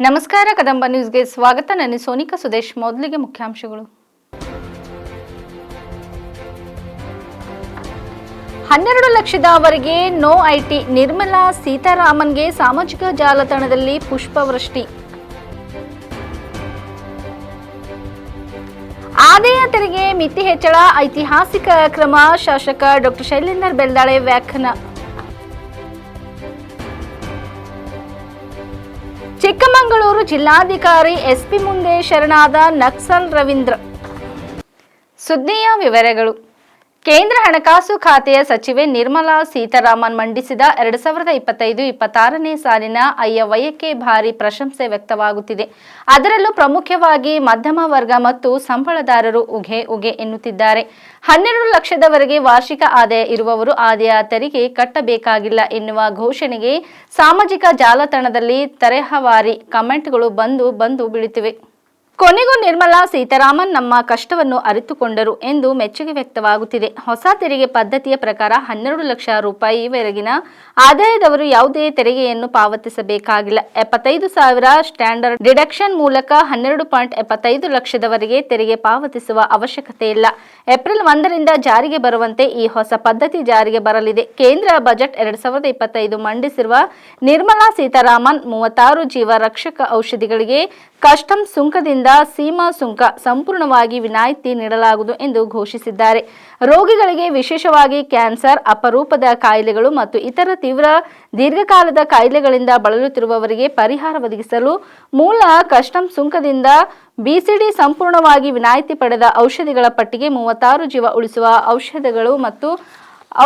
ನಮಸ್ಕಾರ ಕದಂಬ ನ್ಯೂಸ್ಗೆ ಸ್ವಾಗತ. ನಾನು ಸೋನಿಕಾ ಸುದೇಶ್. ಮೊದಲಿಗೆ ಮುಖ್ಯಾಂಶಗಳು. 12 ಲಕ್ಷದವರೆಗೆ ನೋ ಐಟಿ. ನಿರ್ಮಲಾ ಸೀತಾರಾಮನ್ಗೆ ಸಾಮಾಜಿಕ ಜಾಲತಾಣದಲ್ಲಿ ಪುಷ್ಪವೃಷ್ಟಿ. ಆದಾಯ ತೆರಿಗೆ ಮಿತಿ ಹೆಚ್ಚಳ ಐತಿಹಾಸಿಕ ಕ್ರಮ. ಶಾಸಕ ಡಾ ಶೈಲೇಂದರ್ ಬೆಲ್ದಾಳೆ ವ್ಯಾಖ್ಯಾನ. ಚಿಕ್ಕಮಗಳೂರು ಜಿಲ್ಲಾಧಿಕಾರಿ ಎಸ್ಪಿ ಮುಂದೆ ಶರಣಾದ ನಕ್ಸಲ್ ರವೀಂದ್ರ. ಸುದ್ದಿಯ ವಿವರಗಳು. ಕೇಂದ್ರ ಹಣಕಾಸು ಖಾತೆಯ ಸಚಿವೆ ನಿರ್ಮಲಾ ಸೀತಾರಾಮನ್ ಮಂಡಿಸಿದ 2025-26ನೇ ಸಾಲಿನ ಆಯವ್ಯಯಕ್ಕೆ ಭಾರಿ ಪ್ರಶಂಸೆ ವ್ಯಕ್ತವಾಗುತ್ತಿದೆ. ಅದರಲ್ಲೂ ಪ್ರಮುಖವಾಗಿ ಮಧ್ಯಮ ವರ್ಗ ಮತ್ತು ಸಂಬಳದಾರರು ಉಗೆ ಉಗೆ ಎನ್ನುತ್ತಿದ್ದಾರೆ. 12 ಲಕ್ಷದವರೆಗೆ ವಾರ್ಷಿಕ ಆದಾಯ ಇರುವವರು ಆದಾಯ ತೆರಿಗೆ ಕಟ್ಟಬೇಕಾಗಿಲ್ಲ ಎನ್ನುವ ಘೋಷಣೆಗೆ ಸಾಮಾಜಿಕ ಜಾಲತಾಣದಲ್ಲಿ ತರಹೇವಾರಿ ಕಮೆಂಟ್ಗಳು ಬಂದು ಬೀಳುತ್ತಿವೆ. ಕೊನೆಗೂ ನಿರ್ಮಲಾ ಸೀತಾರಾಮನ್ ನಮ್ಮ ಕಷ್ಟವನ್ನು ಅರಿತುಕೊಂಡರು ಎಂದು ಮೆಚ್ಚುಗೆ ವ್ಯಕ್ತವಾಗುತ್ತಿದೆ. ಹೊಸ ತೆರಿಗೆ ಪದ್ಧತಿಯ ಪ್ರಕಾರ 12 ಲಕ್ಷ ರೂಪಾಯಿವರೆಗಿನ ಆದಾಯದವರು ಯಾವುದೇ ತೆರಿಗೆಯನ್ನು ಪಾವತಿಸಬೇಕಾಗಿಲ್ಲ. 75,000 ಸ್ಟ್ಯಾಂಡರ್ಡ್ ಡಿಡಕ್ಷನ್ ಮೂಲಕ 12.75 ಲಕ್ಷದವರೆಗೆ ತೆರಿಗೆ ಪಾವತಿಸುವ ಅವಶ್ಯಕತೆ ಇಲ್ಲ. ಏಪ್ರಿಲ್ 1ರಿಂದ ಜಾರಿಗೆ ಬರುವಂತೆ ಈ ಹೊಸ ಪದ್ಧತಿ ಜಾರಿಗೆ ಬರಲಿದೆ. ಕೇಂದ್ರ ಬಜೆಟ್ 2025 ಮಂಡಿಸಿರುವ ನಿರ್ಮಲಾ ಸೀತಾರಾಮನ್ 36 ಜೀವ ರಕ್ಷಕ ಔಷಧಿಗಳಿಗೆ ಕಸ್ಟಮ್ಸ್ ಸುಂಕದಿಂದ ಸೀಮಾ ಸುಂಕ ಸಂಪೂರ್ಣವಾಗಿ ವಿನಾಯಿತಿ ನೀಡಲಾಗುವುದು ಎಂದು ಘೋಷಿಸಿದ್ದಾರೆ. ರೋಗಿಗಳಿಗೆ, ವಿಶೇಷವಾಗಿ ಕ್ಯಾನ್ಸರ್, ಅಪರೂಪದ ಕಾಯಿಲೆಗಳು ಮತ್ತು ಇತರ ತೀವ್ರ ದೀರ್ಘಕಾಲದ ಕಾಯಿಲೆಗಳಿಂದ ಬಳಲುತ್ತಿರುವವರಿಗೆ ಪರಿಹಾರ ಒದಗಿಸಲು ಮೂಲ ಕಸ್ಟಮ್ಸ್ ಸುಂಕದಿಂದ ಬಿಸಿಡಿ ಸಂಪೂರ್ಣವಾಗಿ ವಿನಾಯಿತಿ ಪಡೆದ ಔಷಧಿಗಳ ಪಟ್ಟಿಗೆ 36 ಜೀವ ಉಳಿಸುವ ಔಷಧಗಳು ಮತ್ತು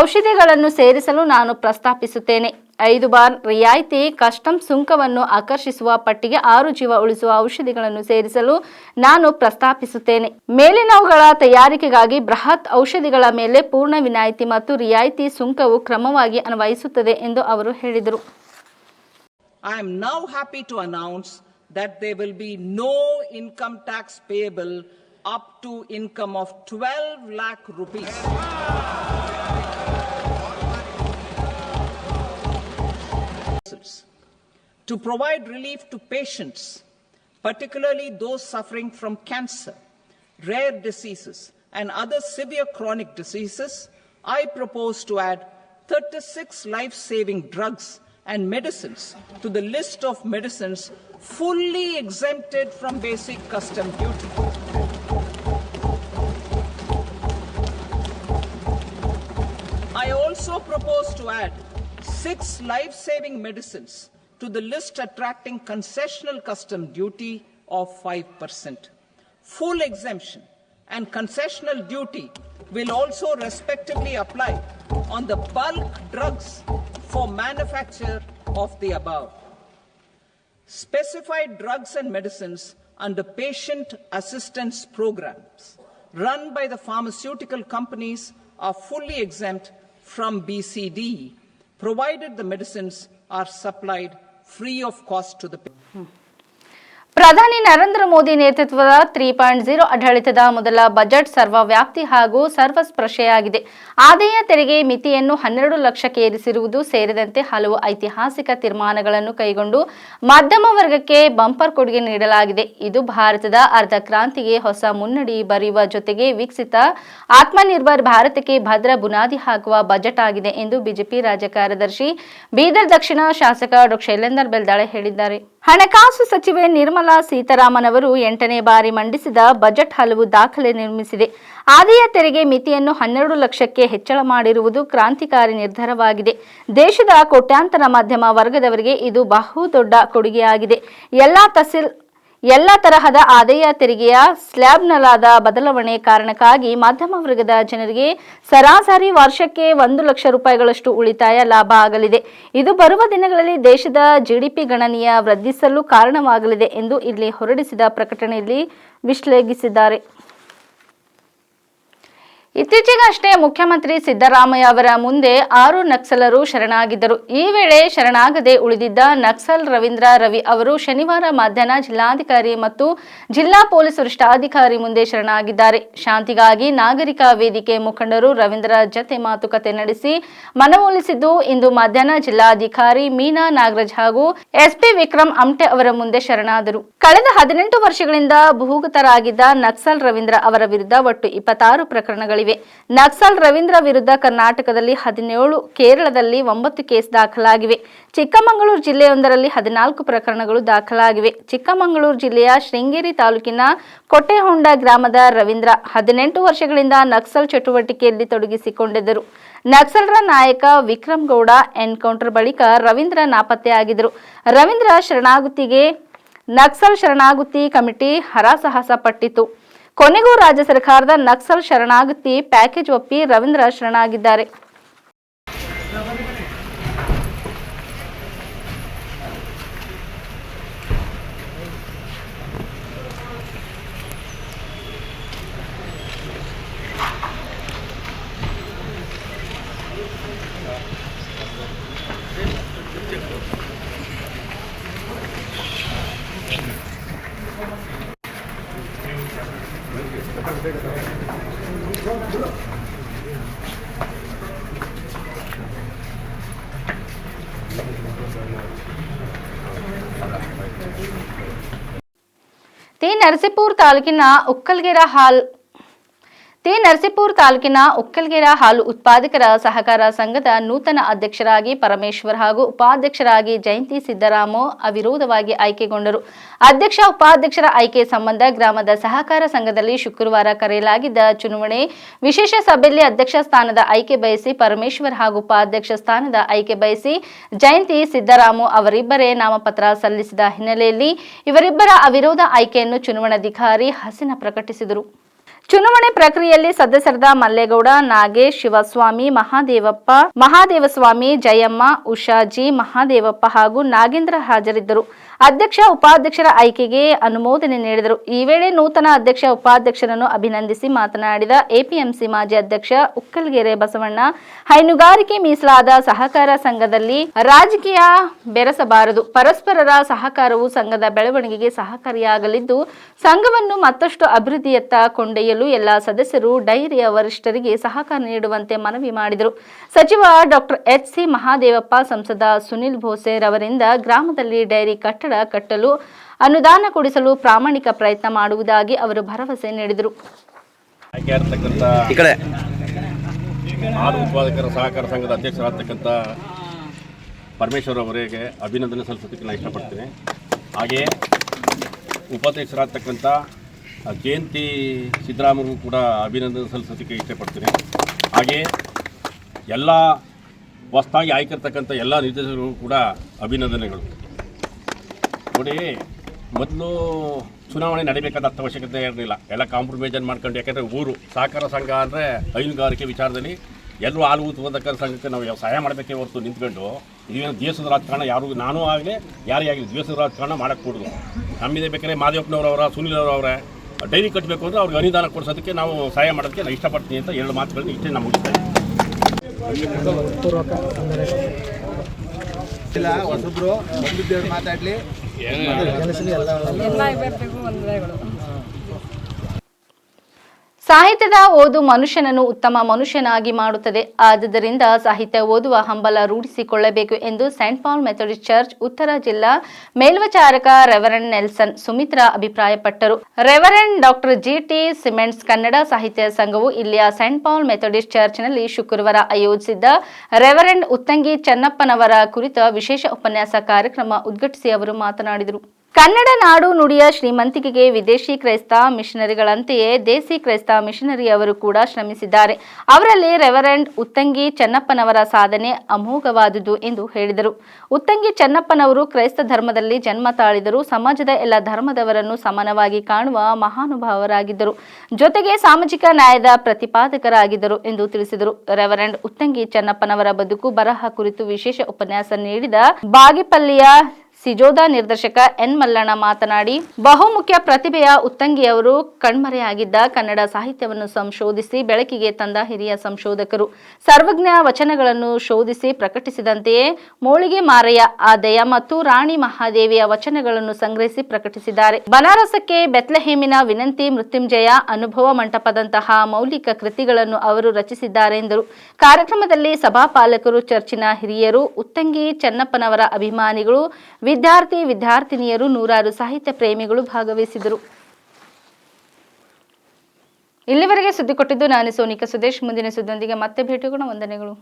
ಔಷಧಿಗಳನ್ನು ಸೇರಿಸಲು ನಾನು ಪ್ರಸ್ತಾಪಿಸುತ್ತೇನೆ. 5 ಬಾರ್ ರಿಯಾಯಿತಿ ಕಸ್ಟಮ್ಸ್ ಸುಂಕವನ್ನು ಆಕರ್ಷಿಸುವ ಪಟ್ಟಿಗೆ 6 ಜೀವ ಉಳಿಸುವ ಔಷಧಿಗಳನ್ನು ಸೇರಿಸಲು ನಾನು ಪ್ರಸ್ತಾಪಿಸುತ್ತೇನೆ. ಮೇಲಿನವುಗಳ ತಯಾರಿಕೆಗಾಗಿ ಬೃಹತ್ ಔಷಧಿಗಳ ಮೇಲೆ ಪೂರ್ಣ ವಿನಾಯಿತಿ ಮತ್ತು ರಿಯಾಯಿತಿ ಸುಂಕವು ಕ್ರಮವಾಗಿ ಅನ್ವಯಿಸುತ್ತದೆ ಎಂದು ಅವರು ಹೇಳಿದರು. I am now happy to announce that there will be no income tax payable up to income of 12 lakh rupees. To provide relief to patients, particularly those suffering from cancer, rare diseases and other severe chronic diseases, I propose to add 36 life-saving drugs and medicines to the list of medicines fully exempted from basic custom duty. I also propose to add 6 life-saving medicines to the list attracting concessional custom duty of 5%. Full exemption and concessional duty will also respectively apply on the bulk drugs for manufacture of the above. Specified drugs and medicines under patient assistance programs run by the pharmaceutical companies are fully exempt from BCD, provided the medicines are supplied free of cost to the patient. ಪ್ರಧಾನಿ ನರೇಂದ್ರ ಮೋದಿ ನೇತೃತ್ವದ 3.0 ಆಡಳಿತದ ಮೊದಲ budget ಸರ್ವವ್ಯಾಪ್ತಿ ಹಾಗೂ ಸರ್ವಸ್ಪರ್ಶಿಯಾಗಿದೆ. ಆದಾಯ ತೆರಿಗೆ ಮಿತಿಯನ್ನು 12 ಲಕ್ಷಕ್ಕೆ ಏರಿಸಿರುವುದು ಸೇರಿದಂತೆ ಹಲವು ಐತಿಹಾಸಿಕ ತೀರ್ಮಾನಗಳನ್ನು ಕೈಗೊಂಡು ಮಧ್ಯಮ ವರ್ಗಕ್ಕೆ ಬಂಪರ್ ಕೊಡುಗೆ ನೀಡಲಾಗಿದೆ. ಇದು ಭಾರತದ ಅರ್ಧ ಕ್ರಾಂತಿಗೆ ಹೊಸ ಮುನ್ನಡಿ ಬರೆಯುವ ಜೊತೆಗೆ ವಿಕಸಿತ ಆತ್ಮನಿರ್ಭರ್ ಭಾರತಕ್ಕೆ ಭದ್ರ ಬುನಾದಿ ಹಾಕುವ ಬಜೆಟ್ ಆಗಿದೆ ಎಂದು ಬಿಜೆಪಿ ರಾಜ್ಯ ಕಾರ್ಯದರ್ಶಿ ಬೀದರ್ ದಕ್ಷಿಣ ಶಾಸಕ ಡಾ ಶೈಲೇಂದರ್ ಬೆಲ್ದಾಳೆ ಹೇಳಿದ್ದಾರೆ. ಹಣಕಾಸು ಸಚಿವೆ ನಿರ್ಮಲಾ ಸೀತಾರಾಮನ್ ಅವರು 8ನೇ ಬಾರಿ ಮಂಡಿಸಿದ ಬಜೆಟ್ ಹಲವು ದಾಖಲೆ ನಿರ್ಮಿಸಿದೆ. ಆದಾಯ ತೆರಿಗೆ ಮಿತಿಯನ್ನು 12 ಲಕ್ಷಕ್ಕೆ ಹೆಚ್ಚಳ ಮಾಡಿರುವುದು ಕ್ರಾಂತಿಕಾರಿ ನಿರ್ಧಾರವಾಗಿದೆ. ದೇಶದ ಕೋಟ್ಯಾಂತರ ಮಧ್ಯಮ ವರ್ಗದವರಿಗೆ ಇದು ಬಹುದೊಡ್ಡ ಕೊಡುಗೆಯಾಗಿದೆ. ಎಲ್ಲ ತರಹದ ಆದಾಯ ತೆರಿಗೆಯ ಸ್ಲ್ಯಾಬ್ನಲ್ಲಾದ ಬದಲಾವಣೆ ಕಾರಣಕ್ಕಾಗಿ ಮಧ್ಯಮ ವರ್ಗದ ಜನರಿಗೆ ಸರಾಸರಿ ವರ್ಷಕ್ಕೆ 1 ಲಕ್ಷ ರೂಪಾಯಿಗಳಷ್ಟು ಉಳಿತಾಯ ಲಾಭ ಆಗಲಿದೆ. ಇದು ಬರುವ ದಿನಗಳಲ್ಲಿ ದೇಶದ ಜಿಡಿಪಿ ಗಣನೀಯ ವೃದ್ಧಿಸಲು ಕಾರಣವಾಗಲಿದೆ ಎಂದು ಇಲ್ಲಿ ಹೊರಡಿಸಿದ ಪ್ರಕಟಣೆಯಲ್ಲಿ ವಿಶ್ಲೇಷಿಸಿದ್ದಾರೆ. ಇತ್ತೀಚೆಗಷ್ಟೇ ಮುಖ್ಯಮಂತ್ರಿ ಸಿದ್ದರಾಮಯ್ಯ ಅವರ ಮುಂದೆ 6 ನಕ್ಸಲರು ಶರಣಾಗಿದ್ದರು. ಈ ವೇಳೆ ಶರಣಾಗದೆ ಉಳಿದಿದ್ದ ನಕ್ಸಲ್ ರವಿ ಅವರು ಶನಿವಾರ ಮಧ್ಯಾಹ್ನ ಜಿಲ್ಲಾಧಿಕಾರಿ ಮತ್ತು ಜಿಲ್ಲಾ ಪೊಲೀಸ್ ವರಿಷ್ಠಾಧಿಕಾರಿ ಮುಂದೆ ಶರಣಾಗಿದ್ದಾರೆ. ಶಾಂತಿಗಾಗಿ ನಾಗರಿಕ ವೇದಿಕೆ ಮುಖಂಡರು ರವೀಂದ್ರ ಜತೆ ಮಾತುಕತೆ ನಡೆಸಿ ಮನವೊಲಿಸಿದ್ದು, ಇಂದು ಮಧ್ಯಾಹ್ನ ಜಿಲ್ಲಾಧಿಕಾರಿ ಮೀನಾ ನಾಗರಾಜ್ ಹಾಗೂ ಎಸ್ಪಿ ವಿಕ್ರಮ್ ಅಮ್ಟೆ ಅವರ ಮುಂದೆ ಶರಣಾದರು. ಕಳೆದ 18 ವರ್ಷಗಳಿಂದ ಭೂಗತರಾಗಿದ್ದ ನಕ್ಸಲ್ ರವೀಂದ್ರ ಅವರ ವಿರುದ್ಧ ಒಟ್ಟು 26 ಪ್ರಕರಣಗಳಿವೆ. ನಕ್ಸಲ್ ರವೀಂದ್ರ ವಿರುದ್ಧ ಕರ್ನಾಟಕದಲ್ಲಿ 17, ಕೇರಳದಲ್ಲಿ 9 ಕೇಸ್ ದಾಖಲಾಗಿವೆ. ಚಿಕ್ಕಮಗಳೂರು ಜಿಲ್ಲೆಯೊಂದರಲ್ಲಿ 14 ಪ್ರಕರಣಗಳು ದಾಖಲಾಗಿವೆ. ಚಿಕ್ಕಮಗಳೂರು ಜಿಲ್ಲೆಯ ಶೃಂಗೇರಿ ತಾಲೂಕಿನ ಕೊಟ್ಟೆಹೊಂಡ ಗ್ರಾಮದ ರವೀಂದ್ರ 18 ವರ್ಷಗಳಿಂದ ನಕ್ಸಲ್ ಚಟುವಟಿಕೆಯಲ್ಲಿ ತೊಡಗಿಸಿಕೊಂಡಿದ್ದರು. ನಕ್ಸಲರ ನಾಯಕ ವಿಕ್ರಮ್ ಗೌಡ ಎನ್ಕೌಂಟರ್ ಬಳಿಕ ರವೀಂದ್ರ ನಾಪತ್ತೆಯಾಗಿದ್ದರು. ರವೀಂದ್ರ ಶರಣಾಗುತ್ತಿಗೆ ನಕ್ಸಲ್ ಶರಣಾಗುತ್ತಿ ಕಮಿಟಿ ಹರಸಾಹಸ ಪಟ್ಟಿತು. ಕೊನೆಗೂ ರಾಜ್ಯ ಸರ್ಕಾರದ ನಕ್ಸಲ್ ಶರಣಾಗುತ್ತಿ ಪ್ಯಾಕೇಜ್ ಒಪ್ಪಿ ರವೀಂದ್ರ ಶರಣಾಗಿದ್ದಾರೆ. ನರಸೀಪುರ ತಾಲೂಕಿನ ಉಕ್ಕಲ್ಗೆರ ಹಾಲು ಉತ್ಪಾದಕರ ಸಹಕಾರ ಸಂಘದ ನೂತನ ಅಧ್ಯಕ್ಷರಾಗಿ ಪರಮೇಶ್ವರ್ ಹಾಗೂ ಉಪಾಧ್ಯಕ್ಷರಾಗಿ ಜಯಂತಿ ಸಿದ್ದರಾಮ ಅವಿರೋಧವಾಗಿ ಆಯ್ಕೆಗೊಂಡರು. ಅಧ್ಯಕ್ಷ ಉಪಾಧ್ಯಕ್ಷರ ಆಯ್ಕೆ ಸಂಬಂಧ ಗ್ರಾಮದ ಸಹಕಾರ ಸಂಘದಲ್ಲಿ ಶುಕ್ರವಾರ ಕರೆಯಲಾಗಿದ್ದ ಚುನಾವಣೆ ವಿಶೇಷ ಸಭೆಯಲ್ಲಿ ಅಧ್ಯಕ್ಷ ಸ್ಥಾನದ ಆಯ್ಕೆ ಬಯಸಿ ಪರಮೇಶ್ವರ್ ಹಾಗೂ ಉಪಾಧ್ಯಕ್ಷ ಸ್ಥಾನದ ಆಯ್ಕೆ ಬಯಸಿ ಜಯಂತಿ ಸಿದ್ದರಾಮ ಅವರಿಬ್ಬರೇ ನಾಮಪತ್ರ ಸಲ್ಲಿಸಿದ ಹಿನ್ನೆಲೆಯಲ್ಲಿ ಇವರಿಬ್ಬರ ಅವಿರೋಧ ಆಯ್ಕೆಯನ್ನು ಚುನಾವಣಾಧಿಕಾರಿ ಹಸಿನ ಪ್ರಕಟಿಸಿದರು. ಚುನಾವಣೆ ಪ್ರಕ್ರಿಯೆಯಲ್ಲಿ ಸದಸ್ಯರಾದ ಮಲ್ಲೇಗೌಡ, ನಾಗೇಶ್, ಶಿವಸ್ವಾಮಿ, ಮಹಾದೇವಸ್ವಾಮಿ, ಜಯಮ್ಮ, ಉಷಾಜಿ, ಮಹಾದೇವಪ್ಪ ಹಾಗೂ ನಾಗೇಂದ್ರ ಹಾಜರಿದ್ದರು. ಅಧ್ಯಕ್ಷ ಉಪಾಧ್ಯಕ್ಷರ ಆಯ್ಕೆಗೆ ಅನುಮೋದನೆ ನೀಡಿದರು. ಈ ವೇಳೆ ನೂತನ ಅಧ್ಯಕ್ಷ ಉಪಾಧ್ಯಕ್ಷರನ್ನು ಅಭಿನಂದಿಸಿ ಮಾತನಾಡಿದ ಎಪಿಎಂಸಿ ಮಾಜಿ ಅಧ್ಯಕ್ಷ ಉಕ್ಕಲ್ಗೆರೆ ಬಸವಣ್ಣ, ಹೈನುಗಾರಿಕೆ ಮೀಸಲಾದ ಸಹಕಾರ ಸಂಘದಲ್ಲಿ ರಾಜಕೀಯ ಬೆರೆಸಬಾರದು. ಪರಸ್ಪರರ ಸಹಕಾರವು ಸಂಘದ ಬೆಳವಣಿಗೆಗೆ ಸಹಕಾರಿಯಾಗಲಿದ್ದು, ಸಂಘವನ್ನು ಮತ್ತಷ್ಟು ಅಭಿವೃದ್ಧಿಯತ್ತ ಕೊಂಡೊಯ್ಯಲು ಎಲ್ಲ ಸದಸ್ಯರು ಡೈರಿಯ ವರಿಷ್ಠರಿಗೆ ಸಹಕಾರ ನೀಡುವಂತೆ ಮನವಿ ಮಾಡಿದರು. ಸಚಿವ ಡಾಕ್ಟರ್ ಎಚ್.ಸಿ. ಮಹಾದೇವಪ್ಪ, ಸಂಸದ ಸುನಿಲ್ ಬೋಸೆ ರವರಿಂದ ಗ್ರಾಮದಲ್ಲಿ ಡೈರಿ ಕಟ್ಟಡ ಕಟ್ಟಲು ಅನುದಾನ ಕೊಡಿಸಲು ಪ್ರಾಮಾಣಿಕ ಪ್ರಯತ್ನ ಮಾಡುವುದಾಗಿ ಅವರು ಭರವಸೆ ನೀಡಿದರು. ಹಾಲು ಉತ್ಪಾದಕರ ಸಹಕಾರ ಸಂಘದ ಅಧ್ಯಕ್ಷರಾಗತಕ್ಕಂಥ ಪರಮೇಶ್ವರ್ ಅವರಿಗೆ ಅಭಿನಂದನೆ ಸಲ್ಲಿಸೋದಕ್ಕೆ ನಾನು ಇಷ್ಟಪಡ್ತೀನಿ. ಹಾಗೆಯೇ ಉಪಾಧ್ಯಕ್ಷರಾಗತಕ್ಕಂಥ ಜಯಂತಿ ಸಿದ್ದರಾಮಯ್ಯಗೂ ಕೂಡ ಅಭಿನಂದನೆ ಸಲ್ಲಿಸೋದಕ್ಕೆ ಇಷ್ಟಪಡ್ತೀನಿ. ಹಾಗೆಯೇ ಎಲ್ಲ ಹೊಸದಾಗಿ ಆಯ್ಕಿರ್ತಕ್ಕಂಥ ಎಲ್ಲ ನಿರ್ದೇಶಕರಿಗೂ ಕೂಡ ಅಭಿನಂದನೆಗಳು. ನೋಡಿ, ಮೊದಲು ಚುನಾವಣೆ ನಡೀಬೇಕಾದ ಅವಶ್ಯಕತೆ ಇರಲಿಲ್ಲ. ಎಲ್ಲ ಕಾಂಪ್ರಮೈಸನ್ ಮಾಡ್ಕೊಂಡು, ಯಾಕೆಂದರೆ ಊರು ಸಹಕಾರ ಸಂಘ ಅಂದರೆ ಹೈನುಗಾರಿಕೆ ವಿಚಾರದಲ್ಲಿ ಎಲ್ಲರೂ ಹಾಲು ಉತ್ಪಾದಕರ ಸಂಘಕ್ಕೆ ನಾವು ಸಹಾಯ ಮಾಡಬೇಕೇ ಹೊರತು ನಿಂತ್ಕೊಂಡು ಇದೇನು ದೇಶದ ರಾಜಕಾರಣ ನಾನು ಆಗಲಿ ಯಾರೇ ಆಗಲಿ ದೇಶದ ರಾಜಕಾರಣ ಮಾಡೋಕ್ಕೆ ಕೊಡೋದು. ನಮ್ಮಿದೆ ಬೇಕಾದ್ರೆ ಮಾದೇವಪ್ಪನವರವರ, ಸುನಿಲ್ ಅವರವರೇ ಡೈರಿ ಕಟ್ಟಬೇಕು ಅಂದರೆ ಅವ್ರಿಗೆ ಅನುದಾನ ಕೊಡಿಸೋದಕ್ಕೆ ನಾವು ಸಹಾಯ ಮಾಡೋದಕ್ಕೆ ನಾನು ಇಷ್ಟಪಡ್ತೀನಿ ಅಂತ 2 ಮಾತುಗಳನ್ನ ಇಷ್ಟೇ ನಾನು ಮುಗಿಸ್ತಾ ಇಲ್ಲ. ಹೊಸಬ್ರು ಬಂದಿದ್ದೇವೆ ಮಾತಾಡಲಿ. ಸಾಹಿತ್ಯದ ಓದು ಮನುಷ್ಯನನ್ನು ಉತ್ತಮ ಮನುಷ್ಯನಾಗಿ ಮಾಡುತ್ತದೆ. ಆದುದರಿಂದ ಸಾಹಿತ್ಯ ಓದುವ ಹಂಬಲ ರೂಢಿಸಿಕೊಳ್ಳಬೇಕು ಎಂದು ಸೈಂಟ್ ಪಾಲ್ ಮೆಥೋಡಿಸ್ಟ್ ಚರ್ಚ್ ಉತ್ತರ ಜಿಲ್ಲಾ ಮೇಲ್ವಿಚಾರಕ ರೆವರೆಂಡ್ ನೆಲ್ಸನ್ ಸುಮಿತ್ರಾ ಅಭಿಪ್ರಾಯಪಟ್ಟರು. Reverend doctor G T. ಸಿಮೆಂಟ್ಸ್ ಕನ್ನಡ ಸಾಹಿತ್ಯ ಸಂಘವು ಇಲ್ಲಿಯ ಸೈಂಟ್ ಪಾಲ್ ಮೆಥೋಡಿಸ್ಟ್ ಚರ್ಚ್ನಲ್ಲಿ ಶುಕ್ರವಾರ ಆಯೋಜಿಸಿದ್ದ ರೆವರೆಂಡ್ ಉತ್ತಂಗಿ ಚೆನ್ನಪ್ಪನವರ ಕುರಿತ ವಿಶೇಷ ಉಪನ್ಯಾಸ ಕಾರ್ಯಕ್ರಮ ಉದ್ಘಾಟಿಸಿ ಅವರು ಮಾತನಾಡಿದರು. ಕನ್ನಡ ನಾಡು ನುಡಿಯ ಶ್ರೀಮಂತಿಕೆಗೆ ವಿದೇಶಿ ಕ್ರೈಸ್ತ ಮಿಷನರಿಗಳಂತೆಯೇ ದೇಸಿ ಕ್ರೈಸ್ತ ಮಿಷನರಿಯವರು ಕೂಡ ಶ್ರಮಿಸಿದ್ದಾರೆ. ಅವರಲ್ಲಿ ರೆವರೆಂಡ್ ಉತ್ತಂಗಿ ಚೆನ್ನಪ್ಪನವರ ಸಾಧನೆ ಅಮೋಘವಾದುದು ಎಂದು ಹೇಳಿದರು. ಉತ್ತಂಗಿ ಚೆನ್ನಪ್ಪನವರು ಕ್ರೈಸ್ತ ಧರ್ಮದಲ್ಲಿ ಜನ್ಮ ತಾಳಿದರು. ಸಮಾಜದ ಎಲ್ಲ ಧರ್ಮದವರನ್ನು ಸಮಾನವಾಗಿ ಕಾಣುವ ಮಹಾನುಭಾವರಾಗಿದ್ದರು. ಜೊತೆಗೆ ಸಾಮಾಜಿಕ ನ್ಯಾಯದ ಪ್ರತಿಪಾದಕರಾಗಿದ್ದರು ಎಂದು ತಿಳಿಸಿದರು. ರೆವರೆಂಡ್ ಉತ್ತಂಗಿ ಚೆನ್ನಪ್ಪನವರ ಬದುಕು ಬರಹ ಕುರಿತು ವಿಶೇಷ ಉಪನ್ಯಾಸ ನೀಡಿದ ಬಾಗೇಪಲ್ಲಿಯ ಸಿಜೋದ ನಿರ್ದೇಶಕ ಎನ್ ಮಲ್ಲಣ್ಣ ಮಾತನಾಡಿ, ಬಹುಮುಖ್ಯ ಪ್ರತಿಭೆಯ ಉತ್ತಂಗಿಯವರು ಕಣ್ಮರೆಯಾಗಿದ್ದ ಕನ್ನಡ ಸಾಹಿತ್ಯವನ್ನು ಸಂಶೋಧಿಸಿ ಬೆಳಕಿಗೆ ತಂದ ಹಿರಿಯ ಸಂಶೋಧಕರು. ಸರ್ವಜ್ಞ ವಚನಗಳನ್ನು ಶೋಧಿಸಿ ಪ್ರಕಟಿಸಿದಂತೆಯೇ ಮೋಳಿಗೆ ಮಾರಯ್ಯ, ಆದಯ ಮತ್ತು ರಾಣಿ ಮಹಾದೇವಿಯ ವಚನಗಳನ್ನು ಸಂಗ್ರಹಿಸಿ ಪ್ರಕಟಿಸಿದ್ದಾರೆ. ಬನಾರಸಕ್ಕೆ ಬೆತ್ಲೆಹೇಮಿನ ವಿನಂತಿ, ಮೃತ್ಯುಂಜಯ, ಅನುಭವ ಮಂಟಪದಂತಹ ಮೌಲಿಕ ಕೃತಿಗಳನ್ನು ಅವರು ರಚಿಸಿದ್ದಾರೆ ಎಂದರು. ಕಾರ್ಯಕ್ರಮದಲ್ಲಿ ಸಭಾಪಾಲಕರು, ಚರ್ಚಿನ ಹಿರಿಯರು, ಉತ್ತಂಗಿ ಚೆನ್ನಪ್ಪನವರ ಅಭಿಮಾನಿಗಳು, ವಿದ್ಯಾರ್ಥಿನಿಯರು, ನೂರಾರು ಸಾಹಿತ್ಯ ಪ್ರೇಮಿಗಳು ಭಾಗವಹಿಸಿದರು. ಇಲ್ಲಿವರೆಗೆ ಸುದ್ದಿ ಕೊಟ್ಟಿದ್ದು ನಾನು ಸೋನಿಕಾ ಸುದೇಶ್. ಮುಂದಿನ ಸುದ್ದಿಯೊಂದಿಗೆ ಮತ್ತೆ ಭೇಟಿಯಾಗೋಣ. ವಂದನೆಗಳು.